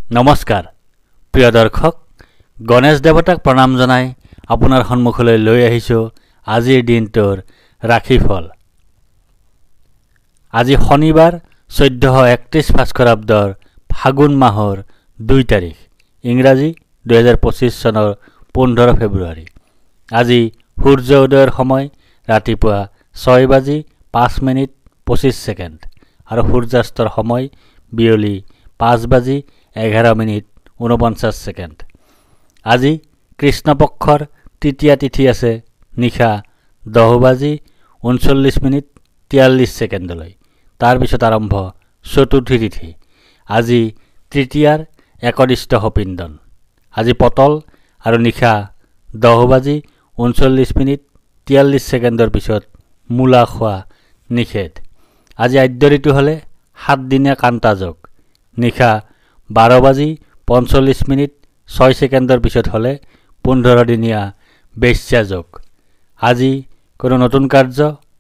নমস্কাৰ প্ৰিয় দৰ্শক গণেশ দেৱতাক প্ৰণাম জনাই আপোনাৰ সন্মুখলৈ লৈ আহিছোঁ আজিৰ দিনটোৰ ৰাশিফল। আজি শনিবাৰ 1431 ভাস্কৰাব্দৰ ফাগুন মাহৰ 2 তাৰিখ, ইংৰাজী 2025 চনৰ 15 ফেব্ৰুৱাৰী। আজি সূৰ্য উদয়ৰ সময় ৰাতিপুৱা 6:05:25 আৰু সূৰ্যাস্তৰ সময় বিয়লি 5:11:49। আজি কৃষ্ণপক্ষৰ তৃতীয়া তিথি আছে নিশা 10:39:43। তাৰপিছত আৰম্ভ চতুৰ্থী তিথি। আজি তৃতীয়াৰ একদিষ্ট সপিন্দন। আজি পতল আৰু নিশা 10:39:43 পিছত মূলা খোৱা নিষেধ। আজি আদ্য ঋতু হ'লে 7 দিনীয়া কান্তা যোগ। নিশা 12:45:06 পিছত হ'লে 15 দিনীয়া বেশ্যা যোগ। আজি কোনো নতুন কাৰ্য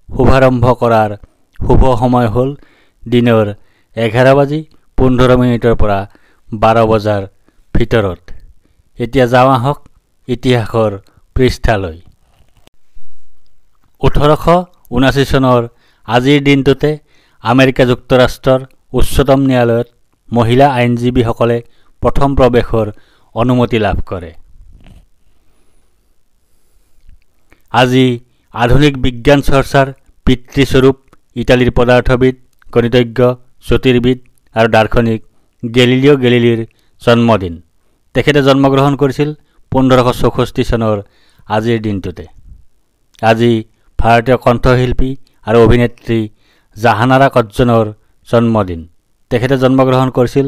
শুভাৰম্ভ কৰাৰ শুভ সময় হ'ল দিনৰ 11:15 পৰা 12 বজাৰ ভিতৰত। এতিয়া যাওঁ আহক ইতিহাসৰ পৃষ্ঠালৈ। 1879 চনৰ আজিৰ দিনটোতে আমেৰিকা যুক্তৰাষ্ট্ৰৰ উচ্চতম ন্যায়ালয়ত মহিলা আইনজীৱীসকলে প্ৰথম প্ৰৱেশৰ অনুমতি লাভ কৰে। আজি আধুনিক বিজ্ঞান চৰ্চাৰ পিতৃস্বৰূপ ইটালীৰ পদাৰ্থবিদ, গণিতজ্ঞ, জ্যোতিৰ্বিদ আৰু দাৰ্শনিক গেলিলিঅ' গেলিলিৰ জন্মদিন। তেখেতে জন্মগ্ৰহণ কৰিছিল 1564 চনৰ আজিৰ দিনটোতে। আজি ভাৰতীয় কণ্ঠশিল্পী আৰু অভিনেত্ৰী জাহানাৰা কজ্জনৰ জন্মদিন। তেখেতে জন্মগ্ৰহণ কৰিছিল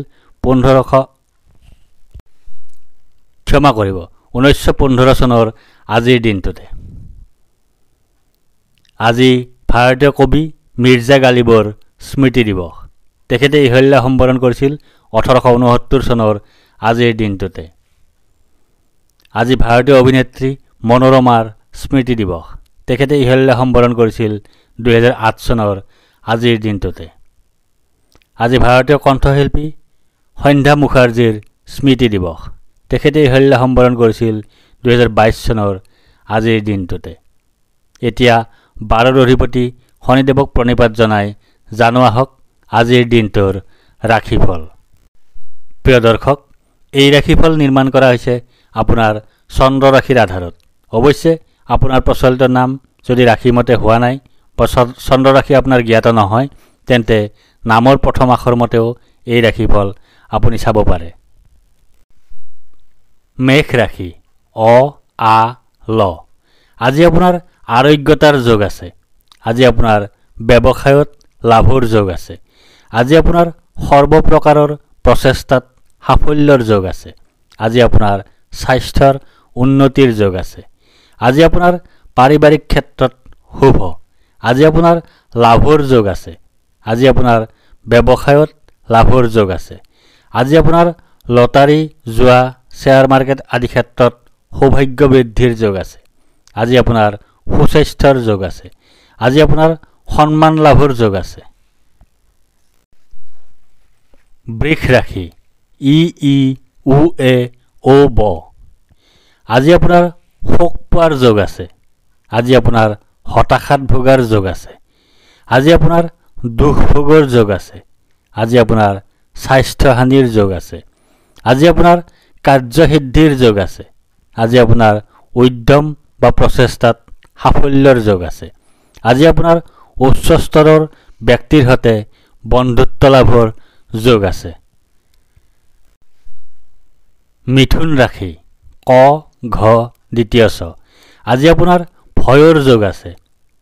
1915 চনৰ আজিৰ দিনটোতে। আজি ভাৰতীয় কবি মিৰ্জা গালিবৰ স্মৃতি দিৱস। তেখেতে ইহল্যা সম্বৰণ কৰিছিল 1869 চনৰ আজিৰ দিনটোতে। আজি ভাৰতীয় অভিনেত্ৰী মনোৰমাৰ স্মৃতি দিৱস। তেখেতে ইহল্যা সম্বৰণ কৰিছিল 2008 চনৰ আজিৰ দিনটোতে। আজি ভাৰতীয় কণ্ঠশিল্পী সন্ধ্যা মুখাৰ্জীৰ স্মৃতি দিৱস। তেখেতে ইহল্যা সম্বৰণ কৰিছিল 2022 চনৰ আজিৰ দিনটোতে। এতিয়া বাৰৰ অধিপতি শনিদেৱক প্ৰণিপাত জনাই জানো আহক আজিৰ দিনটোৰ ৰাশিফল। প্ৰিয় দৰ্শক, এই ৰাশিফল নিৰ্মাণ কৰা হৈছে আপোনাৰ চন্দ্ৰ ৰাশিৰ আধাৰত। অৱশ্যে আপোনাৰ প্ৰচলিত নাম যদি ৰাশিমতে হোৱা নাই বা চন্দ্ৰ ৰাশি আপোনাৰ জ্ঞাত নহয়, তেন্তে নামৰ প্ৰথম আখৰ মতেও এই ৰাশিফল আপুনি চাব পাৰে। মেষ ৰাশি ল। আজি আপোনাৰ আৰোগ্যতাৰ যোগ আছে। আজি আপোনাৰ ব্যৱসায়ত লাভৰ যোগ আছে। আজি আপোনাৰ সৰ্বপ্ৰকাৰৰ প্ৰচেষ্টাত সাফল্যৰ যোগ আছে। আজি আপোনাৰ স্বাস্থ্যৰ উন্নতিৰ যোগ আছে। আজি আপোনাৰ পাৰিবাৰিক ক্ষেত্ৰত শুভ। আজি আপোনাৰ লাভৰ যোগ আছে। আজি আপোনাৰ ব্যৱসায়ত লাভৰ যোগ আছে। আজি আপোনাৰ লটাৰী, জুৱা, শ্বেয়াৰ মাৰ্কেট আদি ক্ষেত্ৰত সৌভাগ্য বৃদ্ধিৰ যোগ আছে। আজি আপোনাৰ সুস্বাস্থ্যৰ যোগ আছে। আজি আপোনাৰ সন্মান লাভৰ যোগ আছে। বৃষ ৰাশি ব। আজি আপোনাৰ শোক পোৱাৰ যোগ আছে। আজি আপোনাৰ হতাশাত ভোগাৰ যোগ আছে। আজি আপোনাৰ দুখ ভোগৰ যোগ আছে। আজি আপোনাৰ স্বাস্থ্যহানিৰ যোগ আছে। আজি আপোনাৰ কাৰ্যসিদ্ধিৰ যোগ আছে। আজি আপোনাৰ উদ্যম বা প্ৰচেষ্টাত সাফল্যৰ যোগ আছে। আজি আপোনাৰ উচ্চ স্তৰৰ ব্যক্তিৰ সৈতে বন্ধুত্ব লাভৰ যোগ আছে। মিথুন ৰাশি দ্বিতীয় ছ। আজি আপোনাৰ ভয়ৰ যোগ আছে।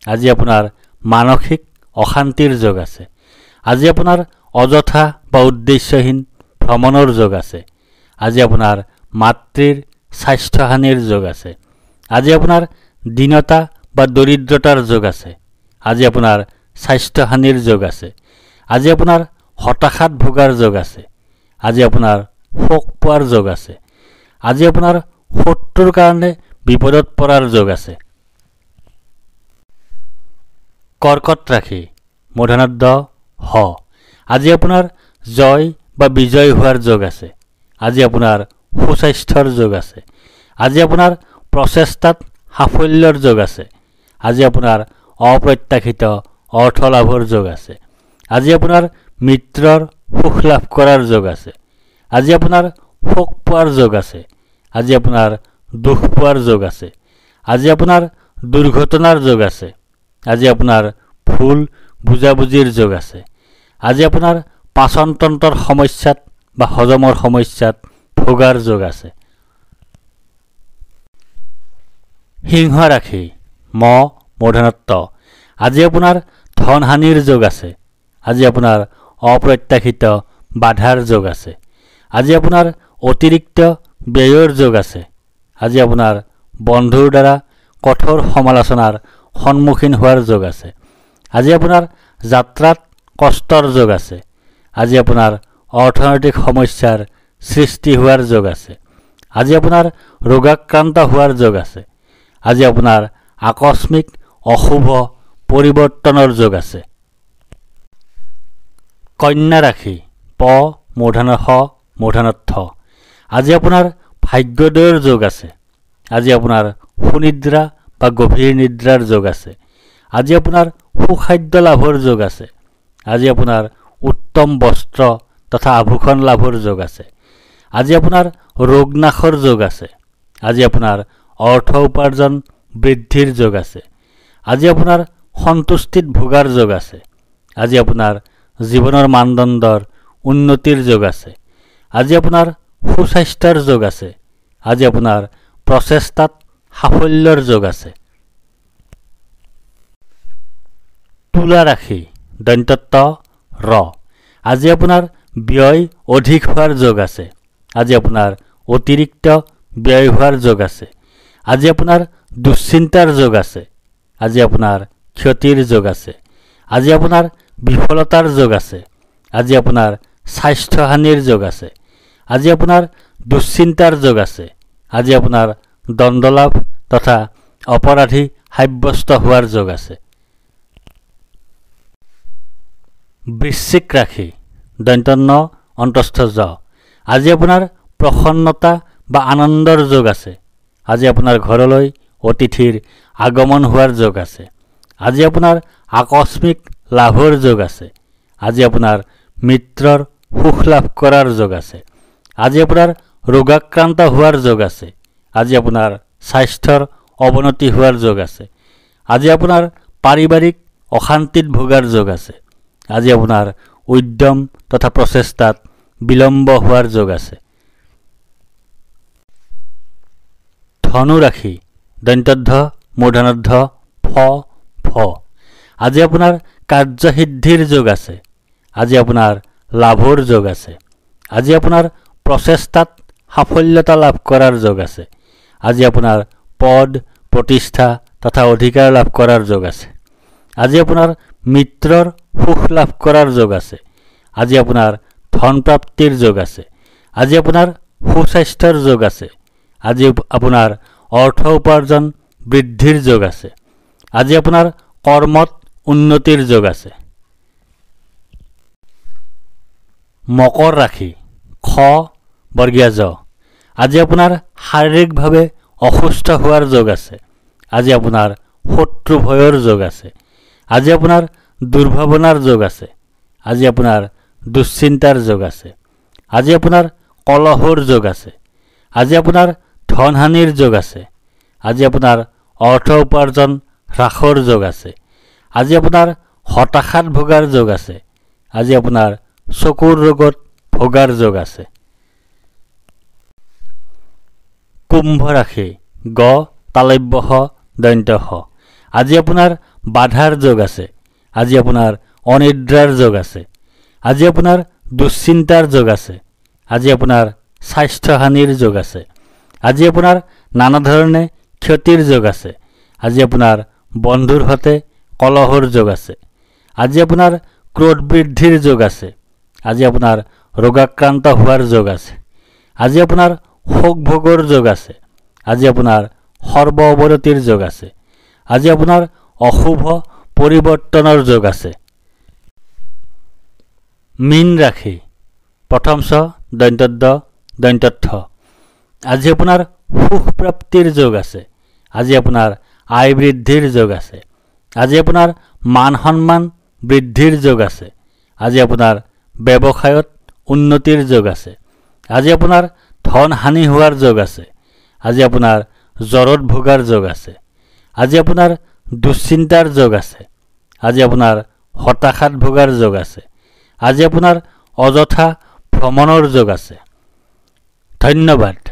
আজি আপোনাৰ মানসিক অশান্তিৰ যোগ আছে। আজি আপোনাৰ অযথা বা উদ্দেশ্যহীন ভ্ৰমণৰ যোগ আছে। আজি আপোনাৰ মাতৃৰ স্বাস্থ্যহানিৰ যোগ আছে। আজি আপোনাৰ দীনতা বা দৰিদ্ৰতাৰ যোগ আছে। আজি আপোনাৰ স্বাস্থ্যহানিৰ যোগ আছে। আজি আপোনাৰ হতাশাত ভোগাৰ যোগ আছে। আজি আপোনাৰ শোক পোৱাৰ যোগ আছে। আজি আপোনাৰ শত্ৰুৰ কাৰণে বিপদত পৰাৰ যোগ আছে। কৰ্কট ৰাশি হ। আজি আপোনাৰ জয় বা বিজয় হোৱাৰ যোগ আছে। আজি আপোনাৰ সুস্বাস্থ্যৰ যোগ আছে। আজি আপোনাৰ প্ৰচেষ্টাত সাফল্যৰ যোগ আছে। আজি আপোনাৰ অপ্ৰত্যাশিত অৰ্থ লাভৰ যোগ আছে। আজি আপোনাৰ মিত্ৰৰ সুখ লাভ কৰাৰ যোগ আছে। আজি আপোনাৰ শোক পোৱাৰ যোগ আছে। আজি আপোনাৰ দুখ পোৱাৰ যোগ আছে। আজি আপোনাৰ দুৰ্ঘটনাৰ যোগ আছে। আজি আপোনাৰ ভুল বুজাবুজিৰ যোগ আছে। আজি আপোনাৰ পাচনতন্ত্ৰৰ সমস্যাত বা হজমৰ সমস্যাত ভোগাৰ যোগ আছে। সিংহ ৰাশি মূৰ্ধন্য আজি আপোনাৰ ধন হানিৰ যোগ আছে। আজি আপোনাৰ অপ্ৰত্যাশিত বাধাৰ যোগ আছে। আজি আপোনাৰ অতিৰিক্ত ব্যয়ৰ যোগ আছে। আজি আপোনাৰ বন্ধুৰ দ্বাৰা কঠোৰ সমালোচনাৰ সন্মুখীন হোৱাৰ যোগ আছে। আজি আপোনাৰ যাত্ৰাত কষ্টৰ যোগ আছে। আজি আপোনাৰ অৰ্থনৈতিক সমস্যাৰ সৃষ্টি হোৱাৰ যোগ আছে। আজি আপোনাৰ ৰোগাক্ৰান্ত হোৱাৰ যোগ আছে। আজি আপোনাৰ আকস্মিক অশুভ পৰিৱৰ্তনৰ যোগ আছে। কন্যা ৰাশি মূৰ্ধন্য আজি আপোনাৰ ভাগ্যোদয়ৰ যোগ আছে। আজি আপোনাৰ সুনিদ্ৰা বা গভীৰ নিদ্ৰাৰ যোগ আছে। আজি আপোনাৰ সুখাদ্য লাভৰ যোগ আছে। আজি আপোনাৰ উত্তম বস্ত্ৰ তথা আভূষণ লাভৰ যোগ আছে। আজি আপোনাৰ ৰোগ নাশৰ যোগ আছে। আজি আপোনাৰ অৰ্থ উপাৰ্জন বৃদ্ধিৰ যোগ আছে। আজি আপোনাৰ সন্তুষ্টিত ভোগাৰ যোগ আছে। আজি আপোনাৰ জীৱনৰ মানদণ্ডৰ উন্নতিৰ যোগ আছে। আজি আপোনাৰ সুস্বাস্থ্যৰ যোগ আছে। আজি আপোনাৰ প্ৰচেষ্টাত সাফল্যৰ যোগ আছে। তুলা ৰাশি আজি আপোনাৰ ব্যয় অধিক হোৱাৰ যোগ আছে। আজি আপোনাৰ অতিৰিক্ত ব্যয় হোৱাৰ যোগ আছে। আজি আপোনাৰ দুশ্চিন্তাৰ যোগ আছে। আজি আপোনাৰ ক্ষতিৰ যোগ আছে। আজি আপোনাৰ বিফলতাৰ যোগ আছে। আজি আপোনাৰ স্বাস্থ্যহানিৰ যোগ আছে। আজি আপোনাৰ দুশ্চিন্তাৰ যোগ আছে। আজি আপোনাৰ দণ্ডলাভ তথা অপৰাধী সাব্যস্ত হোৱাৰ যোগ আছে। বৃশ্চিক ৰাশি আজি আপোনাৰ প্ৰসন্নতা বা আনন্দৰ যোগ আছে। আজি আপোনাৰ ঘৰলৈ অতিথিৰ আগমন হোৱাৰ যোগ আছে। আজি আপোনাৰ আকস্মিক লাভৰ যোগ আছে। আজি আপোনাৰ মিত্ৰৰ সুখ লাভ কৰাৰ যোগ আছে। আজি আপোনাৰ ৰোগাক্ৰান্ত হোৱাৰ যোগ আছে। আজি আপোনাৰ স্বাস্থ্যৰ অৱনতি হোৱাৰ যোগ আছে। আজি আপোনাৰ পাৰিবাৰিক অশান্তিত ভোগাৰ যোগ আছে। আজি আপোনাৰ উদ্যম তথা প্ৰচেষ্টাত বিলম্ব হোৱাৰ যোগ আছে। ধনু ৰাশি মূৰ্ধন্য আজি আপোনাৰ কাৰ্যসিদ্ধিৰ যোগ আছে। আজি আপোনাৰ লাভৰ যোগ আছে। আজি আপোনাৰ প্ৰচেষ্টাত সাফল্যতা লাভ কৰাৰ যোগ আছে। আজি আপোনাৰ পদ প্ৰতিষ্ঠা তথা অধিকাৰ লাভ কৰাৰ যোগ আছে। আজি আপোনাৰ মিত্ৰৰ সুখ লাভ কৰাৰ যোগ আছে। আজি আপোনাৰ ধন প্ৰাপ্তিৰ যোগ আছে। আজি আপোনাৰ সুস্বাস্থ্যৰ যোগ আছে। আজি আপোনাৰ অৰ্থ উপাৰ্জন বৃদ্ধিৰ যোগ আছে। আজি আপোনাৰ কৰ্মত উন্নতিৰ যোগ আছে। মকৰ ৰাশি আজি আপোনাৰ শাৰীৰিকভাৱে অসুস্থ হোৱাৰ যোগ আছে। আজি আপোনাৰ শত্ৰু ভয়ৰ যোগ আছে। আজি আপোনাৰ দুৰ্ভাৱনাৰ যোগ আছে। আজি আপোনাৰ দুশ্চিন্তাৰ যোগ আছে। আজি আপোনাৰ কলহৰ যোগ আছে। আজি আপোনাৰ ধনহানিৰ যোগ আছে। আজি আপোনাৰ অৰ্থ উপাৰ্জন হ্ৰাসৰ যোগ আছে। আজি আপোনাৰ হতাশাত ভোগাৰ যোগ আছে। আজি আপোনাৰ চকুৰ ৰোগত ভোগাৰ যোগ আছে। কুম্ভ ৰাশি আজি আপোনাৰ বাধাৰ যোগ আছে। আজি আপোনাৰ অনিদ্ৰাৰ যোগ আছে। আজি আপোনাৰ দুশ্চিন্তাৰ যোগ আছে। আজি আপোনাৰ স্বাস্থ্যহানিৰ যোগ আছে। আজি আপোনাৰ নানা ধৰণে ক্ষতিৰ যোগ আছে। আজি আপোনাৰ বন্ধুৰ সৈতে কলহৰ যোগ আছে। আজি আপোনাৰ ক্ৰোধ বৃদ্ধিৰ যোগ আছে। আজি আপোনাৰ ৰোগাক্ৰান্ত হোৱাৰ যোগ আছে। আজি আপোনাৰ শোক ভোগৰ যোগ আছে। আজি আপোনাৰ সৰ্ব অৱনতিৰ যোগ আছে। আজি আপোনাৰ অশুভ পৰিৱৰ্তনৰ যোগ আছে। মীন ৰাশি দন্তথ। আজি আপোনাৰ সুখ প্ৰাপ্তিৰ যোগ আছে। আজি আপোনাৰ আয় বৃদ্ধিৰ যোগ আছে। আজি আপোনাৰ মান সন্মান বৃদ্ধিৰ যোগ আছে। আজি আপোনাৰ ব্যৱসায়ত উন্নতিৰ যোগ আছে। আজি আপোনাৰ ধন হানি হোৱাৰ যোগ আছে। আজি আপোনাৰ জ্বৰত ভোগাৰ যোগ আছে। আজি আপোনাৰ দুশ্চিন্তাৰ যোগ আছে। আজি আপোনাৰ হতাশাত ভোগাৰ যোগ আছে। আজি আপোনাৰ অযথা ভ্ৰমণৰ যোগ আছে। ধন্যবাদ।